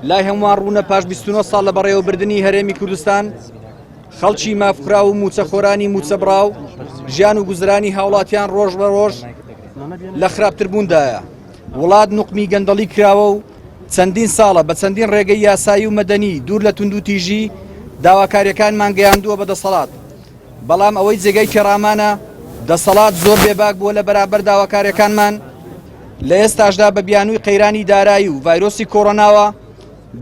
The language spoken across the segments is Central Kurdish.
لای هەمووان ڕوونە پاش 29 ساڵ لە بەڕێوەبردننی هەرێمی کوردستان خەڵکی مافکرا و موچەخۆرانی موچەبراو ژیان و گوزرانی هاوڵاتیان ڕۆژ بە ڕۆژ لە خراپتربووندایە. وڵات نوقمی گەندەڵی کراوە و چەندین ساڵە بە چەندین ڕێگەی یاسایی و مەدەنی دوور لە تونند و تیژی داواکاریەکانمان گەیاندووە بە دەسەڵات. بەڵام ئەوەی جێگەی کێڕامانە دەسەڵات زۆر بێباک بووە لە بەرامبەر داواکاریەکانمان. لە ئێستاشدا بە بیانووی قەیرانی دارایی و ڤایرۆسی کۆڕۆناوە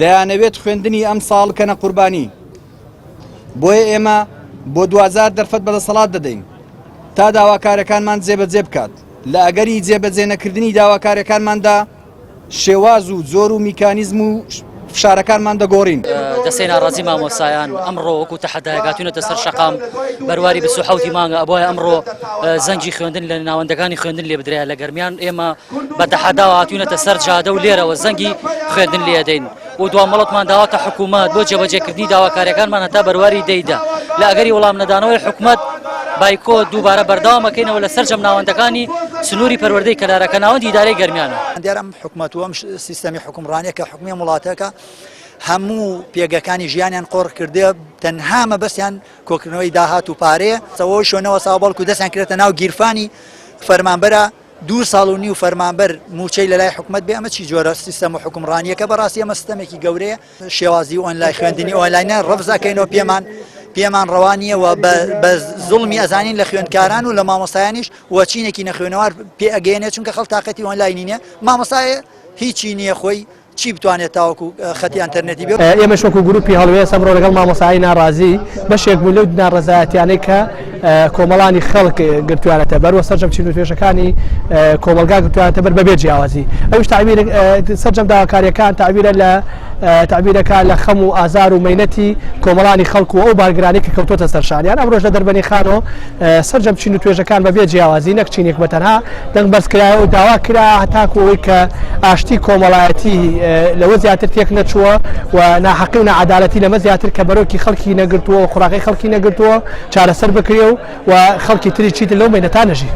دەیانەوێت خوێندنی ئەم ساڵ کەنە قوربانی. بۆیە ئێمە بۆ 2000 دەرفەت بەدەسەڵات دەدەین تا داواکاریەکانمان جێبەجێ بکات. لە ئەگەری جێبەجێ نەکردنی داواکاریەکانماندا شێواز و زۆر و میکانیزم و فشارەکانمان دەگۆڕین. دەستەی ناڕازی مامۆسایان ئەمڕۆ وەکو تەحەدایەکاتونەتە سەر شەقام بەرواری 27 مانگە ئەبووە ئەمڕۆ زەنگی خوێندن لە ناوەندەکانی خوێندن لێ بدرێت لە گەرمیان ئێمە بە تەحەداوە هاتوونەتە سەر جادە و لێرەوە زەنگی خوێندن لێدەین و دوامەڵەتمان داواکە حکوومەت بۆ جێبەجێکردنی داواکاریەکانمان هەتا بەرواری دەیدا. لە ئەگەری وەڵام نەدانەوەی حکوومەت بایکۆ دووبارە بەرداوامەکەینەوە لە سەر جەم ناوەندەکانی سنووری پەروەردەی کەلارەکە ناوەندی ئیدارەی گەرمیانە. دیارم حکوومەت وەم سیستەمی حکومڕانیە کە حکومی وڵاتەکە هەموو پێگەکانی ژیانیان قۆڕ کردێ تەنها مەبەستیان کۆکردنەوەی داهات و پارەیە. سەوەی شۆنەوە ساڵ بەڵکو دەستیان کردێتە ناو گیرفانی فەرمانبەرە 2 ساڵ و نیو فەرمانبەر موچەی لە لای حکوومەت بێ. ئەمە چی جۆرە سیستەم و حکومڕانیەکە بەڕاستی ئەمە سیستەمێکی گەورەیە. شێوازی ئۆنلای خوێندنی ئۆنلاینە ڕەفزەکەینەوە پێمان ڕەوانیە و بە زوڵمی ئەزانین لە خوێندکاران و لە مامۆستایانیش وەچینێکی نەخوێنەوار پێ ئەگەێنێت چونکە خەڵک تااقەتی ئۆنلاینی نییە. مامۆستایە هیچی نییە خۆی چی بتوانێت تاوەکو خەتی ئینتەرنێتی بێت. ئێمە شوەکو گروپی هەڵوێ سەمڕۆ لەگەڵ مامۆستایی ناڕازی بەشێک بوو لەو ناڕەزایەتیانەی کە کۆمەڵانی خەڵک گرتوانەتە بەروە سەرجەم چین و توێژەکانی کۆمەلگا گرتوانەتە بەر بەبێ جیاوازی. ئەوش سەرجەم داواکاریەکان تعبیرەکە لە خەم و ئازار و مەینەتی کۆمەڵانی خەڵک و ئەو بارگرانی کە کەوتۆتە سەرشانیان. ئەمڕۆژ لە دەربەنی خانەوە سەرجەم چین و توێژەکان بەبێ جیاوازی نەک چینێک بەتەنها دەنگ بەرزکرایە و داوا کرا هەتاکو ئەوەی کە ئاشتی کۆمەڵایەتی لەوە زیاتر تێک نەچووە و ناحەقی و نەعەدالەتی لەمە زیاتر کە بەرۆکی خەڵکی نەگرتووە و خوراقی خەڵکی نەگرتووە چارەسەر بکرێ و خەڵکی تری چیتر لەو مێنەتان نەژی.